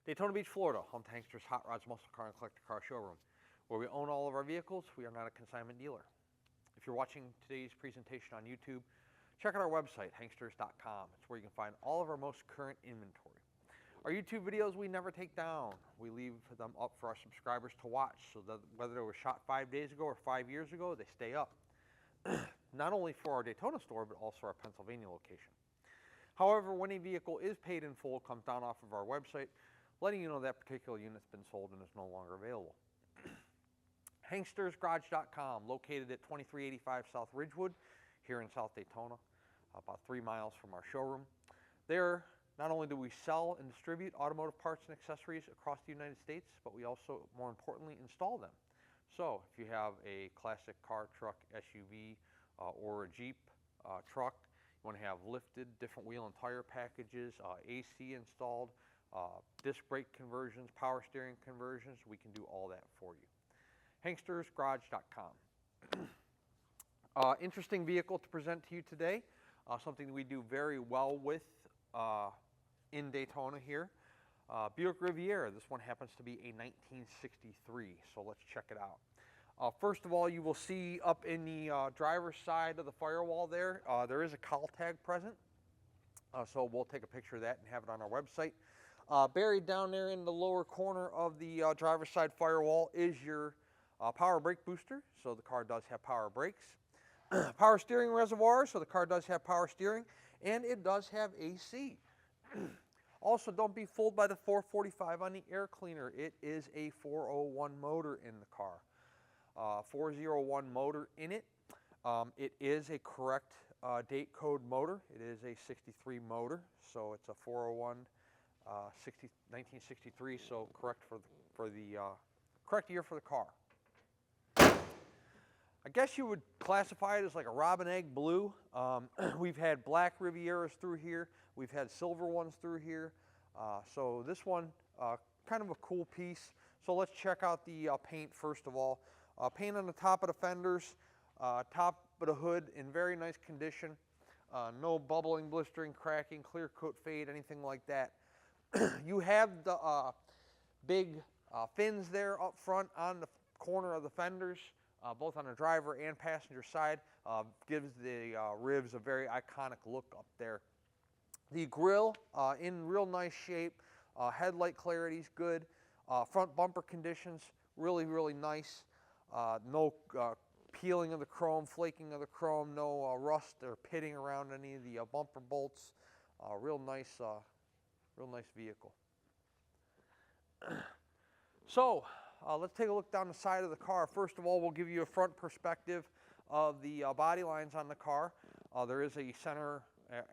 Daytona Beach, Florida, home to Hankster's Hot Rods Muscle Car and Collector Car Showroom, where we own all of our vehicles. We are not a consignment dealer. If you're watching today's presentation on YouTube, check out our website, hanksters.com. It's where you can find all of our most current inventory. Our YouTube videos we never take down. We leave them up for our subscribers to watch, so that whether they were shot 5 days ago or 5 years ago, they stay up. Not only for our Daytona store, but also our Pennsylvania location. However, when a vehicle is paid in full, it comes down off of our website, letting you know that particular unit's been sold and is no longer available. HankstersGarage.com, located at 2385 South Ridgewood, here in South Daytona, about 3 miles from our showroom. There, not only do we sell and distribute automotive parts and accessories across the United States, but we also, more importantly, install them. So, if you have a classic car, truck, SUV, or a Jeep truck, you want to have lifted, different wheel and tire packages, AC installed, disc brake conversions, power steering conversions, we can do all that for you. HankstersGarage.com. Interesting vehicle to present to you today, something that we do very well with in Daytona here. Buick Riviera. This one happens to be a 1963, so let's check it out. First of all, you will see up in the driver's side of the firewall there, there is a call tag present, so we'll take a picture of that and have it on our website. Buried down there in the lower corner of the driver's side firewall is your power brake booster, so the car does have power brakes. Power steering reservoir, so the car does have power steering, and it does have AC. Also, don't be fooled by the 445 on the air cleaner. It is a 401 motor in the car. 401 motor in it. It is a correct date code motor. It is a 63 motor, so it's a 401 1963, so correct for the correct year for the car. I guess you would classify it as like a robin egg blue. We've had black Rivieras through here. We've had silver ones through here. So this one, kind of a cool piece. So let's check out the paint first of all. Paint on the top of the fenders, top of the hood in very nice condition. No bubbling, blistering, cracking, clear coat fade, anything like that. You have the big fins there up front on the corner of the fenders, both on the driver and passenger side. Gives the ribs a very iconic look up there. The grille in real nice shape. Headlight clarity is good. Front bumper conditions really, really nice. No peeling of the chrome, flaking of the chrome, no rust or pitting around any of the bumper bolts. Real nice vehicle. So, let's take a look down the side of the car. First of all, we'll give you a front perspective of the body lines on the car. There is a center,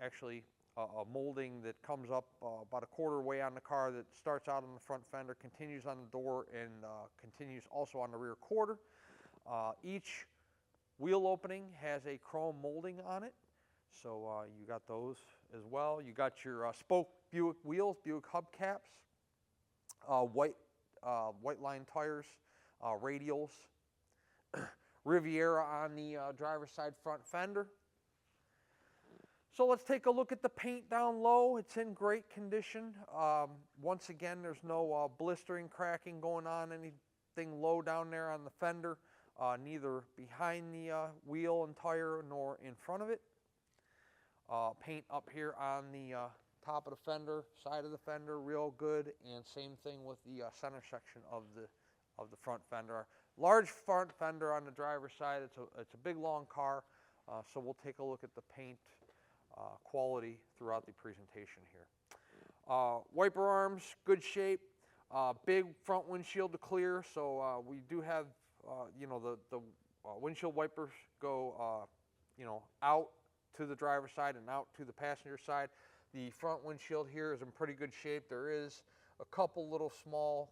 actually, a molding that comes up about a quarter way on the car that starts out on the front fender, continues on the door, and continues also on the rear quarter. Each wheel opening has a chrome molding on it, so you got those as well. You got your spoke Buick wheels, Buick hubcaps, white line tires, radials, Riviera on the driver's side front fender. So let's take a look at the paint down low. It's in great condition. Once again, there's no blistering, cracking going on, anything low down there on the fender, neither behind the wheel and tire nor in front of it. Paint up here on the top of the fender, side of the fender, real good, and same thing with the center section of the front fender. Large front fender on the driver's side. It's a big long car, so we'll take a look at the paint quality throughout the presentation here. Wiper arms, good shape. Big front windshield to clear, so we do have, you know, the windshield wipers go, you know, out to the driver's side and out to the passenger side. The front windshield here is in pretty good shape. There is a couple little small,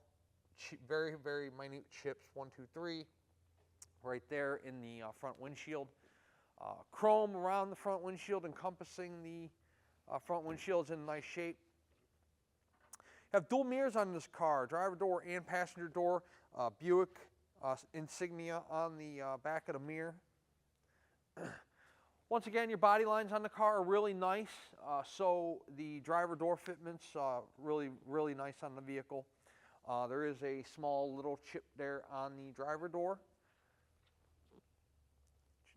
very, very minute chips, 1, 2, 3, right there in the front windshield. Chrome around the front windshield encompassing the front windshield is in nice shape. Have dual mirrors on this car, driver door and passenger door. Buick insignia on the back of the mirror. Once again, your body lines on the car are really nice, so the driver door fitments really, really nice on the vehicle. There is a small little chip there on the driver door.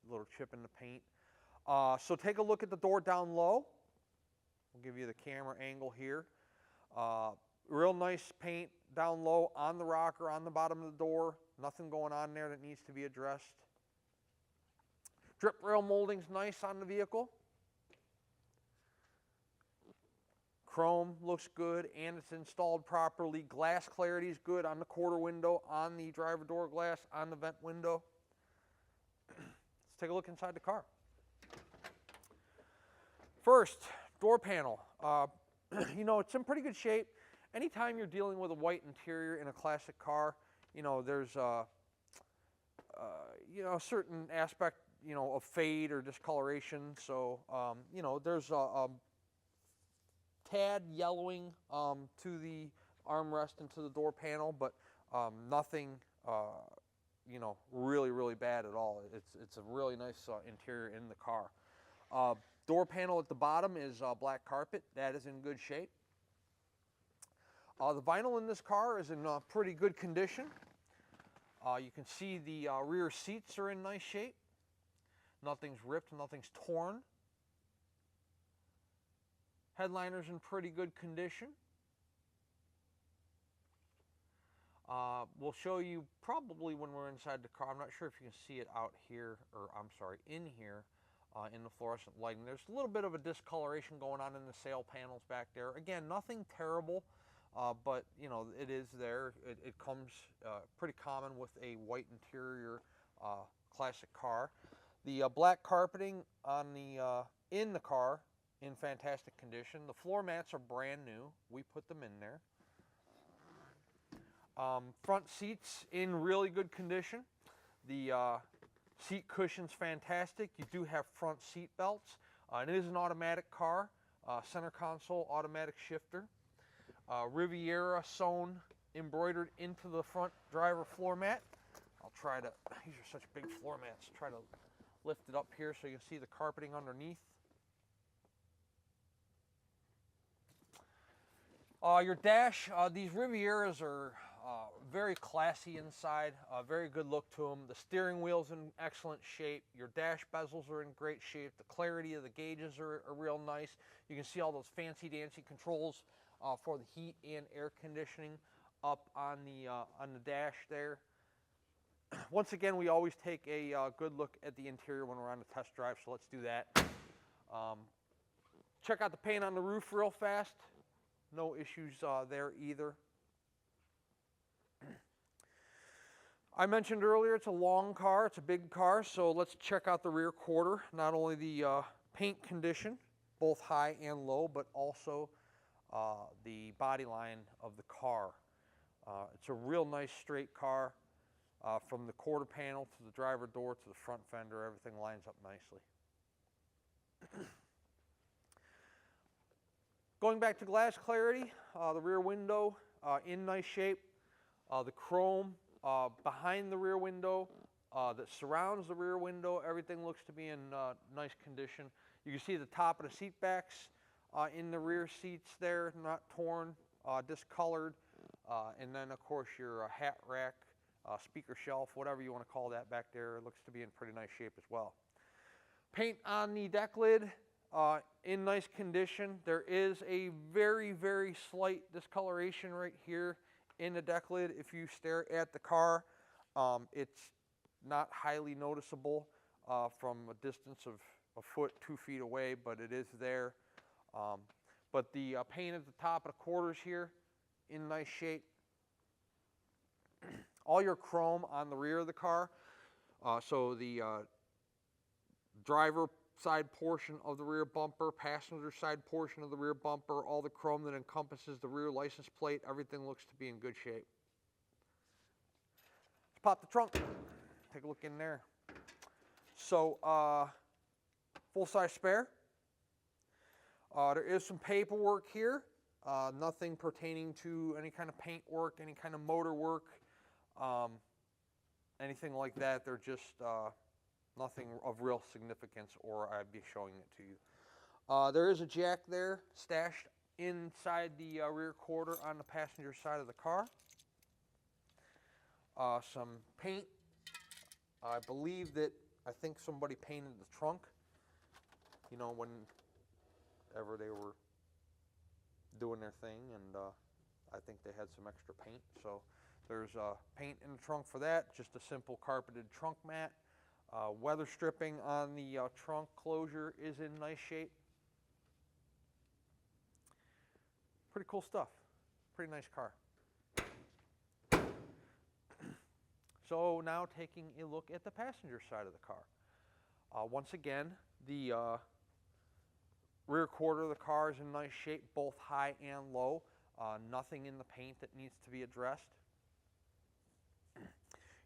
Little chip in the paint. So take a look at the door down low. We'll give you the camera angle here. Real nice paint down low on the rocker, on the bottom of the door. Nothing going on there that needs to be addressed. Drip rail molding's nice on the vehicle. Chrome looks good and it's installed properly. Glass clarity is good on the quarter window, on the driver door glass, on the vent window. Let's take a look inside the car. First, door panel. You know, it's in pretty good shape. Anytime you're dealing with a white interior in a classic car, you know, there's you know, a certain aspect, you know, of fade or discoloration. So, you know, there's a tad yellowing to the armrest and to the door panel, but nothing, you know, really, really bad at all. It's a really nice interior in the car. Door panel at the bottom is black carpet. That is in good shape. The vinyl in this car is in pretty good condition. You can see the rear seats are in nice shape. Nothing's ripped, nothing's torn. Headliner's in pretty good condition. We'll show you probably when we're inside the car. I'm not sure if you can see it out here, or I'm sorry, in here, in the fluorescent lighting. There's a little bit of a discoloration going on in the sail panels back there. Again, nothing terrible, but you know, it is there. It comes pretty common with a white interior classic car. The black carpeting on the in the car in fantastic condition. The floor mats are brand new. We put them in there. Front seats in really good condition. The seat cushion's fantastic. You do have front seat belts. It is an automatic car. Center console automatic shifter. Riviera sewn, embroidered into the front driver floor mat. I'll try to, these are such big floor mats, try to lift it up here so you can see the carpeting underneath. Your dash, these Rivieras are very classy inside, very good look to them. The steering wheel's in excellent shape. Your dash bezels are in great shape. The clarity of the gauges are real nice. You can see all those fancy-dancy controls for the heat and air conditioning up on the dash there. Once again, we always take a good look at the interior when we're on the test drive, so let's do that. Check out the paint on the roof real fast. No issues there either. I mentioned earlier it's a long car, it's a big car, so let's check out the rear quarter. Not only the paint condition, both high and low, but also the body line of the car. It's a real nice straight car. From the quarter panel to the driver door to the front fender, everything lines up nicely. Going back to glass clarity, the rear window in nice shape. The chrome behind the rear window that surrounds the rear window, everything looks to be in nice condition. You can see the top of the seat backs in the rear seats there, not torn, discolored. And then, of course, your hat rack, speaker shelf, whatever you want to call that back there, looks to be in pretty nice shape as well. Paint on the deck lid in nice condition. There is a very, very slight discoloration right here in the deck lid. If you stare at the car, it's not highly noticeable from a distance of a foot, 2 feet away, but it is there. But the paint at the top of the quarters here in nice shape. all your chrome on the rear of the car. So the driver side portion of the rear bumper, passenger side portion of the rear bumper, all the chrome that encompasses the rear license plate, everything looks to be in good shape. Let's pop the trunk. Take a look in there. So, full-size spare. There is some paperwork here. Nothing pertaining to any kind of paint work, any kind of motor work, anything like that. They're just nothing of real significance, or I'd be showing it to you. There is a jack there stashed inside the rear quarter on the passenger side of the car. Some paint. I believe that I think somebody painted the trunk, you know, whenever they were doing their thing, and I think they had some extra paint. So there's paint in the trunk for that, just a simple carpeted trunk mat. Weather stripping on the trunk closure is in nice shape. Pretty cool stuff. Pretty nice car. So now taking a look at the passenger side of the car. Once again, the rear quarter of the car is in nice shape, both high and low. Nothing in the paint that needs to be addressed.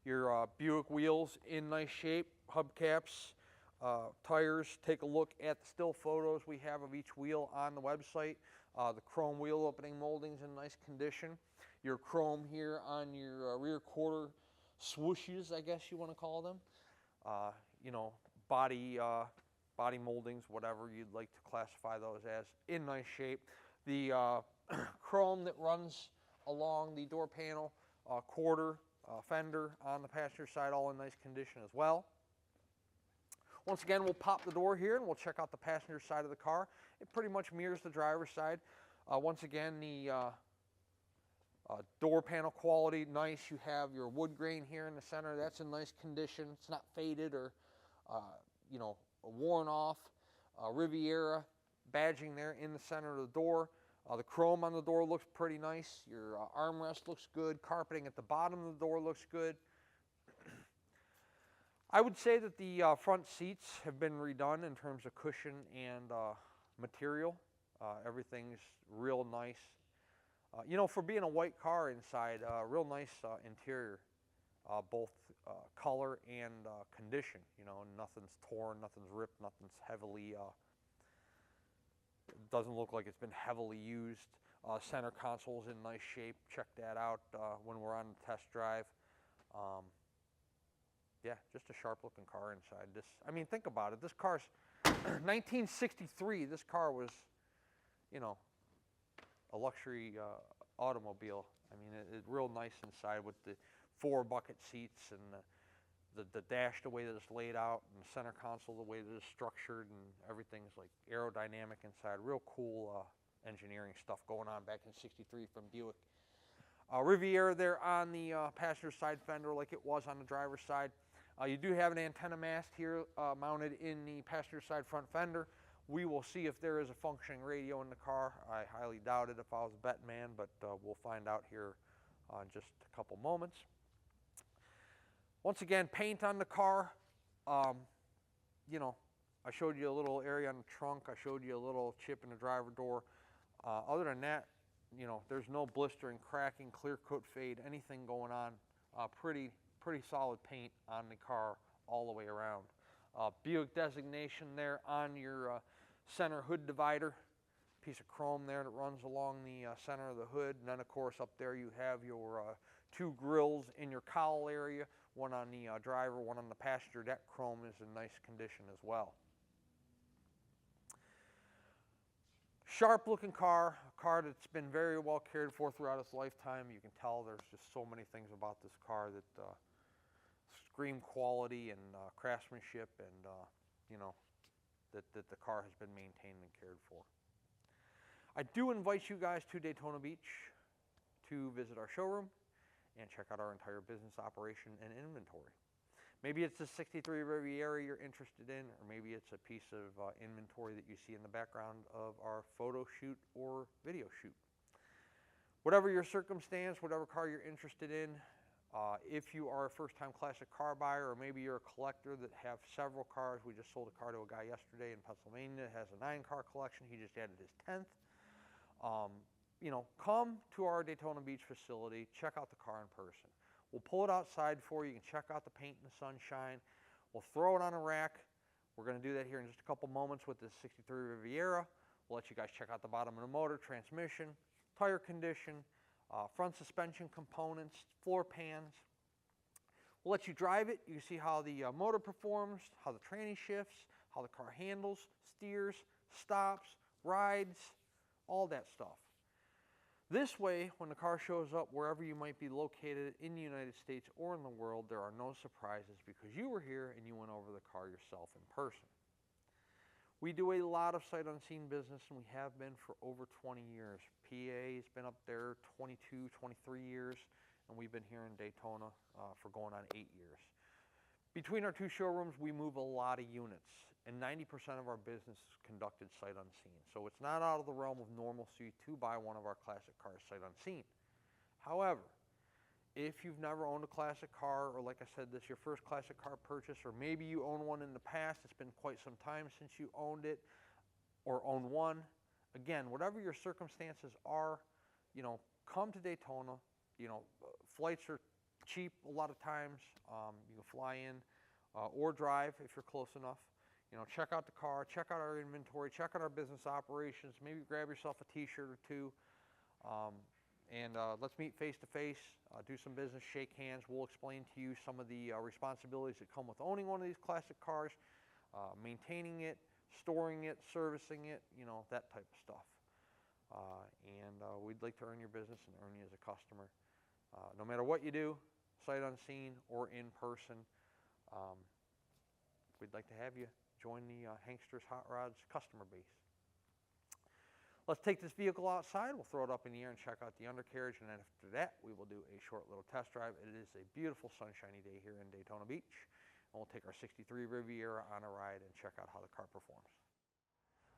Your Buick wheels in nice shape, hubcaps, tires. Take a look at the still photos we have of each wheel on the website. The chrome wheel opening moldings in nice condition. Your chrome here on your rear quarter swooshes, I guess you want to call them. You know, body moldings, whatever you'd like to classify those as, in nice shape. The chrome that runs along the door panel, quarter, fender on the passenger side, all in nice condition as well. Once again, we'll pop the door here and we'll check out the passenger side of the car. It pretty much mirrors the driver's side. Once again, the door panel quality, nice. You have your wood grain here in the center. That's in nice condition. It's not faded or, you know, worn off. Riviera badging there in the center of the door. The chrome on the door looks pretty nice. Your armrest looks good. Carpeting at the bottom of the door looks good. I would say that the front seats have been redone in terms of cushion and material. Everything's real nice. You know, for being a white car inside, real nice interior, both color and condition. You know, nothing's torn, nothing's ripped, nothing's heavily, doesn't look like it's been heavily used. Center console's in nice shape. Check that out when we're on the test drive. Yeah, just a sharp looking car inside. This, I mean, think about it. This car's 1963. This car was, you know, a luxury automobile. I mean, it's real nice inside with the 4 bucket seats and the dash the way that it's laid out, and the center console the way that it's structured, and everything's like aerodynamic inside. Real cool engineering stuff going on back in '63 from Buick. Riviera there on the passenger side fender like it was on the driver's side. You do have an antenna mast here mounted in the passenger side front fender. We will see if there is a functioning radio in the car. I highly doubt it if I was a betting man, but we'll find out here in just a couple moments. Once again, paint on the car. You know, I showed you a little area on the trunk. I showed you a little chip in the driver door. Other than that, you know, there's no blistering, cracking, clear coat fade, anything going on. Pretty solid paint on the car all the way around. Buick designation there on your center hood divider. Piece of chrome there that runs along the center of the hood. And then, of course, up there you have your 2 grills in your cowl area. One on the driver, one on the passenger. That chrome is in nice condition as well. Sharp looking car, a car that's been very well cared for throughout its lifetime. You can tell there's just so many things about this car that scream quality and craftsmanship, and you know, that the car has been maintained and cared for. I do invite you guys to Daytona Beach to visit our showroom and check out our entire business operation and inventory. Maybe it's the '63 Riviera you're interested in, or maybe it's a piece of inventory that you see in the background of our photo shoot or video shoot. Whatever your circumstance, whatever car you're interested in, If you are a first-time classic car buyer, or maybe you're a collector that have several cars, we just sold a car to a guy yesterday in Pennsylvania that has a 9-car collection. He just added his 10th. Come to our Daytona Beach facility, check out the car in person. We'll pull it outside for you. You can check out the paint and the sunshine. We'll throw it on a rack. We're going to do that here in just a couple moments with the 63 Riviera. We'll let you guys check out the bottom of the motor, transmission, tire condition, front suspension components, floor pans. We'll let you drive it. You can see how the motor performs, how the tranny shifts, how the car handles, steers, stops, rides, all that stuff. This way, when the car shows up wherever you might be located in the United States or in the world, there are no surprises because you were here and you went over the car yourself in person. We do a lot of sight unseen business, and we have been for over 20 years. PA's been up there 22, 23 years, and we've been here in Daytona for going on 8 years. Between our two showrooms, we move a lot of units, and 90% of our business is conducted sight unseen. So it's not out of the realm of normalcy to buy one of our classic cars sight unseen. However, if you've never owned a classic car, or like I said, this is your first classic car purchase, or maybe you own one in the past, it's been quite some time since you owned it, or own one, again, whatever your circumstances are, come to Daytona. Flights are cheap a lot of times. You can fly in or drive if you're close enough. Check out the car, check out our inventory, check out our business operations, maybe grab yourself a t-shirt or two. And let's meet face-to-face, do some business, shake hands. We'll explain to you some of the responsibilities that come with owning one of these classic cars, maintaining it, storing it, servicing it, that type of stuff. And we'd like to earn your business and earn you as a customer. No matter what you do, sight unseen or in person, we'd like to have you join the Hanksters Hot Rods customer base. Let's take this vehicle outside. We'll throw it up in the air and check out the undercarriage, and then after that, we will do a short little test drive. It is a beautiful sunshiny day here in Daytona Beach, and we'll take our 63 Riviera on a ride and check out how the car performs.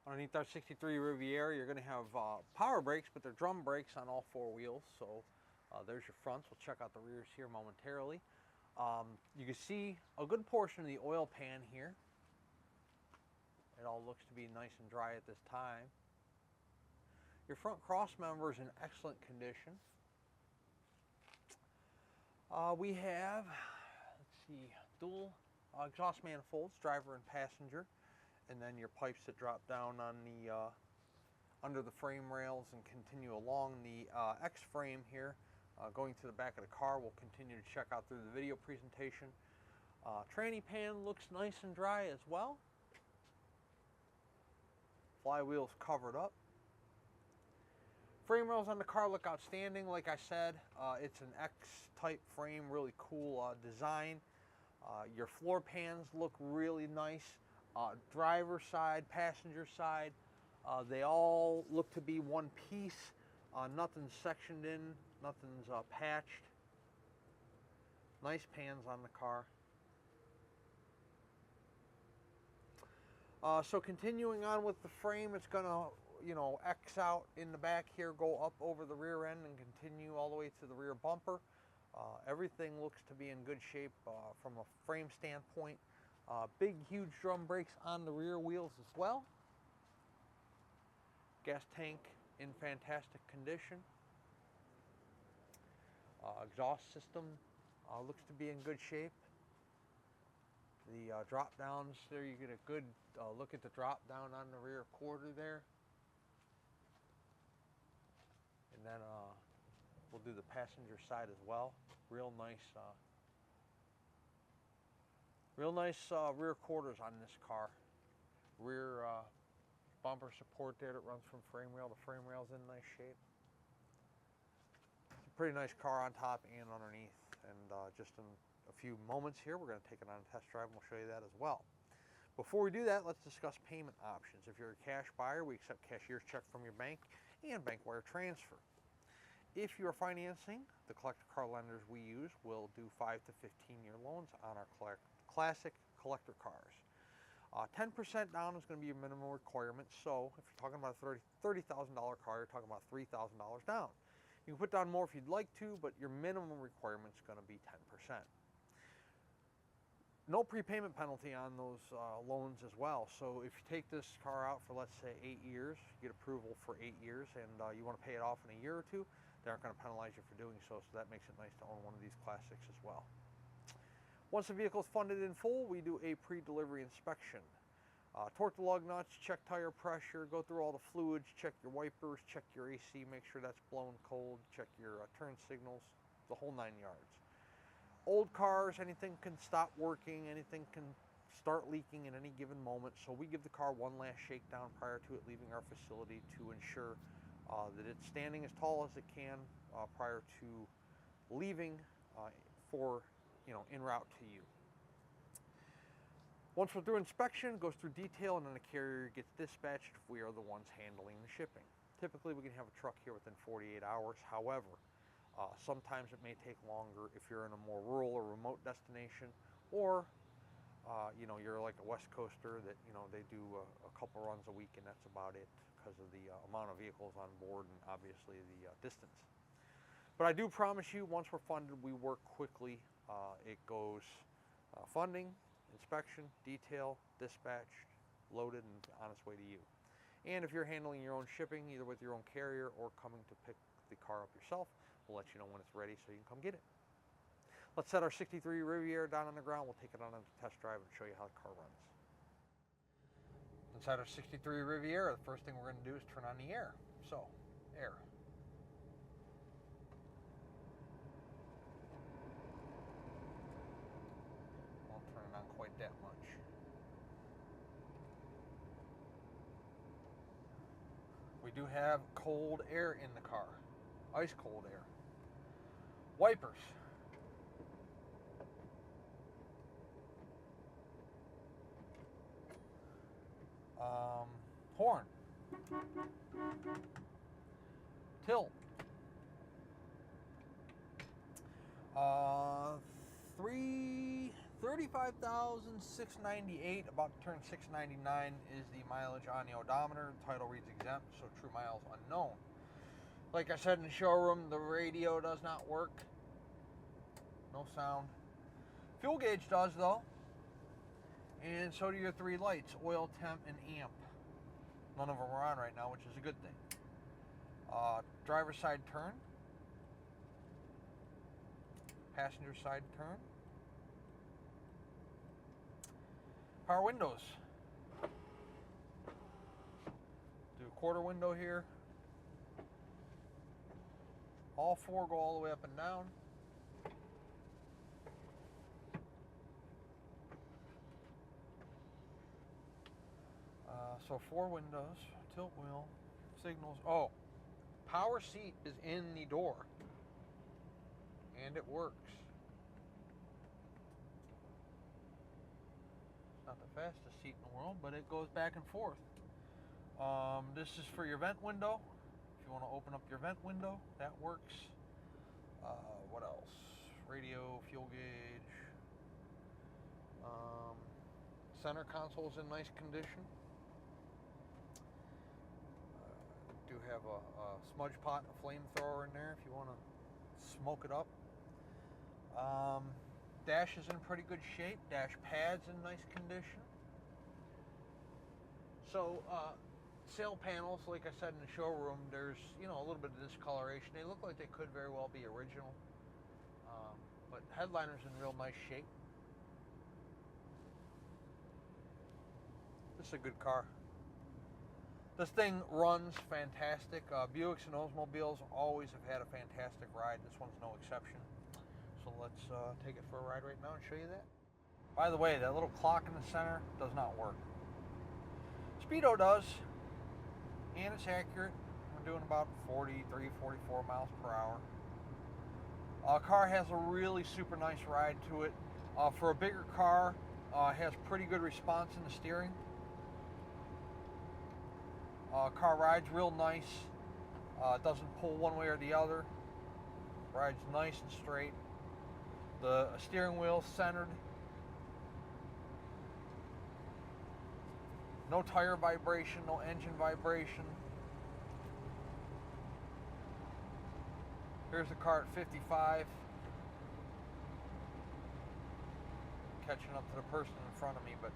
Underneath our 63 Riviera, you're going to have power brakes, but they're drum brakes on all 4 wheels. So there's your fronts. We'll check out the rears here momentarily. You can see a good portion of the oil pan here. It all looks to be nice and dry at this time. Your front cross member is in excellent condition. We have, dual exhaust manifolds, driver and passenger, and then your pipes that drop down on the under the frame rails and continue along the X-frame here, going to the back of the car. We'll continue to check out through the video presentation. Tranny pan looks nice and dry as well. Flywheel's covered up. Frame rails on the car look outstanding. Like I said, it's an X-type frame, really cool design. Your floor pans look really nice. Driver side, passenger side, they all look to be one piece. Nothing's sectioned in, nothing's patched. Nice pans on the car. So continuing on with the frame, it's going to X out in the back here, go up over the rear end and continue all the way to the rear bumper. Everything looks to be in good shape from a frame standpoint. Big, huge drum brakes on the rear wheels as well. Gas tank in fantastic condition. Exhaust system looks to be in good shape. The drop downs there, you get a good look at the drop down on the rear quarter there. And then we'll do the passenger side as well. Real nice rear quarters on this car. Rear bumper support there that runs from frame rail. The frame rail's in nice shape. It's a pretty nice car on top and underneath. And just in a few moments here, we're going to take it on a test drive and we'll show you that as well. Before we do that, let's discuss payment options. If you're a cash buyer, we accept cashier's check from your bank and bank wire transfer. If you are financing, the collector car lenders we use will do 5 to 15-year loans on our classic collector cars. 10% down is going to be your minimum requirement. So if you're talking about a $30,000 car, you're talking about $3,000 down. You can put down more if you'd like to, but your minimum requirement is going to be 10%. No prepayment penalty on those loans as well. So if you take this car out for, let's say, 8 years, you get approval for 8 years, and you want to pay it off in a year or two, they aren't going to penalize you for doing so. So that makes it nice to own one of these classics as well. Once the vehicle is funded in full, we do a pre-delivery inspection. Torque the lug nuts, check tire pressure, go through all the fluids, check your wipers, check your AC, make sure that's blown cold, check your turn signals, the whole 9 yards. Old cars, anything can stop working, anything can start leaking at any given moment, so we give the car one last shakedown prior to it leaving our facility to ensure that it's standing as tall as it can prior to leaving for, en route to you. Once we're through inspection, it goes through detail, and then the carrier gets dispatched if we are the ones handling the shipping. Typically, we can have a truck here within 48 hours. However, sometimes it may take longer if you're in a more rural or remote destination, or you're like a West Coaster that they do a couple runs a week, and that's about it because of the amount of vehicles on board and obviously the distance. But I do promise you, once we're funded, we work quickly. It goes funding, inspection, detail, dispatched, loaded, and on its way to you. And if you're handling your own shipping, either with your own carrier or coming to pick the car up yourself, we'll let you know when it's ready so you can come get it. Let's set our 63 Riviera down on the ground. We'll take it on a test drive and show you how the car runs. Inside our 63 Riviera, the first thing we're going to do is turn on the air. So, air. Won't turn it on quite that much. We do have cold air in the car. Ice cold air. Wipers. Horn. Tilt. 35,698, about to turn 699 is the mileage on the odometer. The title reads exempt, so true miles unknown. Like I said in the showroom, the radio does not work. No sound. Fuel gauge does though. And so do your 3 lights, oil, temp, and amp. None of them are on right now, which is a good thing. Driver's side turn. Passenger side turn. Power windows. Do a quarter window here. All 4 go all the way up and down. So 4 windows, tilt wheel, signals. Oh, power seat is in the door, and it works. It's not the fastest seat in the world, but it goes back and forth. This is for your vent window. If you want to open up your vent window, that works. What else? Radio, fuel gauge. Center console is in nice condition. Do have a smudge pot and a flamethrower in there if you want to smoke it up. Dash is in pretty good shape. Dash pad's in nice condition. So sail panels, like I said in the showroom, there's a little bit of discoloration. They look like they could very well be original, but headliner's in real nice shape. This is a good car. This thing runs fantastic. Buicks and Oldsmobiles always have had a fantastic ride. This one's no exception. So let's take it for a ride right now and show you that. By the way, that little clock in the center does not work. Speedo does, and it's accurate. We're doing about 43, 44 miles per hour. Car has a really super nice ride to it. For a bigger car, has pretty good response in the steering. Car rides real nice. Doesn't pull one way or the other. Rides nice and straight. The steering wheel centered. No tire vibration, no engine vibration. Here's the car at 55. Catching up to the person in front of me, but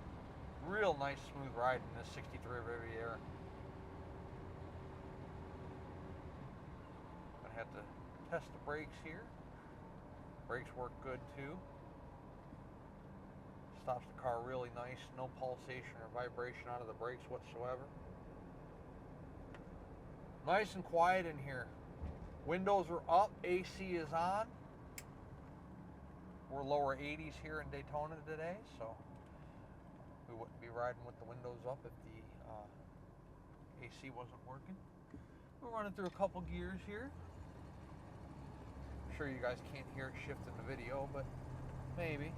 real nice smooth ride in this 63 Riviera. I have to test the brakes here. Brakes work good too. Stops the car really nice, no pulsation or vibration out of the brakes whatsoever. Nice and quiet in here. Windows are up, AC is on. We're lower 80s here in Daytona today, so we wouldn't be riding with the windows up if the AC wasn't working. We're running through a couple gears here. I'm sure you guys can't hear it shift in the video, but maybe.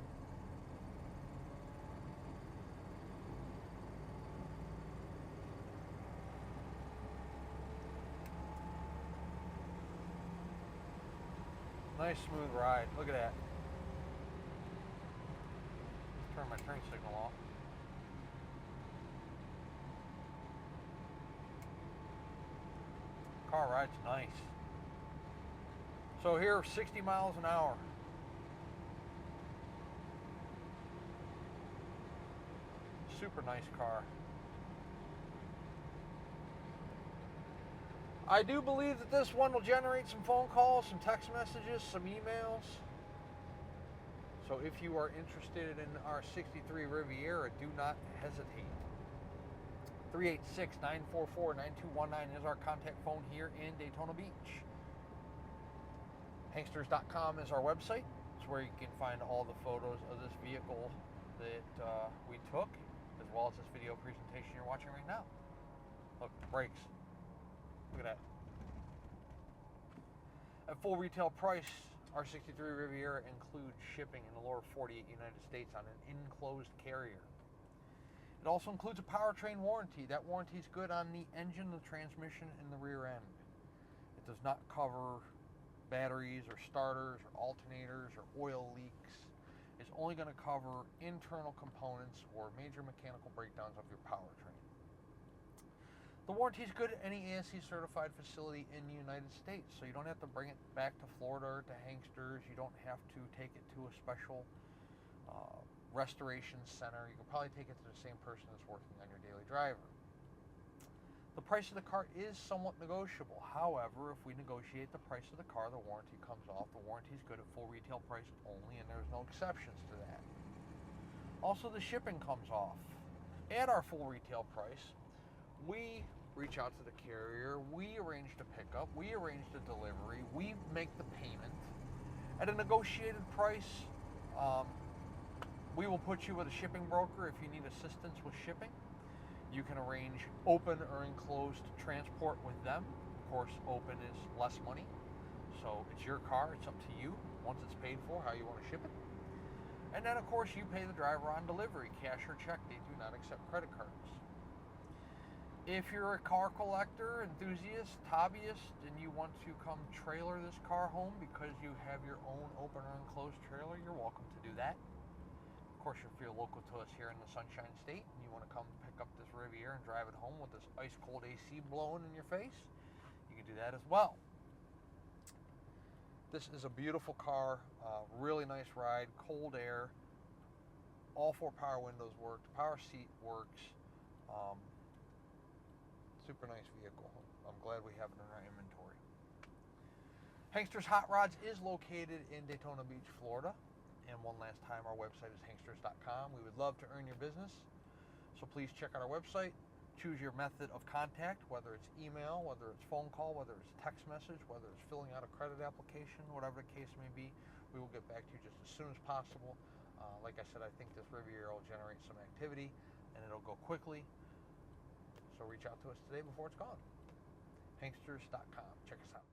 Nice smooth ride. Look at that. Turn my turn signal off. Car ride's nice. So here, 60 miles an hour. Super nice car. I do believe that this one will generate some phone calls, some text messages, some emails. So if you are interested in our 63 Riviera, do not hesitate. 386-944-9219 is our contact phone here in Daytona Beach. Hanksters.com is our website. It's where you can find all the photos of this vehicle that we took, as well as this video presentation you're watching right now. Look, brakes. Look at that. At full retail price, our 63 Riviera includes shipping in the lower 48 United States on an enclosed carrier. It also includes a powertrain warranty. That warranty is good on the engine, the transmission, and the rear end. It does not cover batteries or starters or alternators or oil leaks. It's only going to cover internal components or major mechanical breakdowns of your powertrain. The warranty is good at any ASE certified facility in the United States, so you don't have to bring it back to Florida or to Hanksters. You don't have to take it to a special restoration center. You can probably take it to the same person that's working on your daily driver. The price of the car is somewhat negotiable. However, if we negotiate the price of the car, the warranty comes off. The warranty is good at full retail price only, and there's no exceptions to that. Also, the shipping comes off. At our full retail price, we reach out to the carrier, we arrange the pickup, we arrange the delivery, we make the payment. At a negotiated price, we will put you with a shipping broker if you need assistance with shipping. You can arrange open or enclosed transport with them. Of course, open is less money, so it's your car, it's up to you, once it's paid for, how you want to ship it. And then, of course, you pay the driver on delivery, cash or check. They do not accept credit cards. If you're a car collector, enthusiast, hobbyist, and you want to come trailer this car home because you have your own open or enclosed trailer, you're welcome to do that. Of course, if you're local to us here in the Sunshine State and you want to come pick up this Riviera and drive it home with this ice cold AC blowing in your face, you can do that as well. This is a beautiful car, really nice ride, cold air, all 4 power windows work, the power seat works. Super nice vehicle. I'm glad we have it in our inventory. Hanksters Hot Rods is located in Daytona Beach, Florida. And one last time, our website is hanksters.com. We would love to earn your business, so please check out our website. Choose your method of contact, whether it's email, whether it's phone call, whether it's text message, whether it's filling out a credit application, whatever the case may be. We will get back to you just as soon as possible. Like I said, I think this Riviera will generate some activity, and it'll go quickly. So reach out to us today before it's gone. Hanksters.com. Check us out.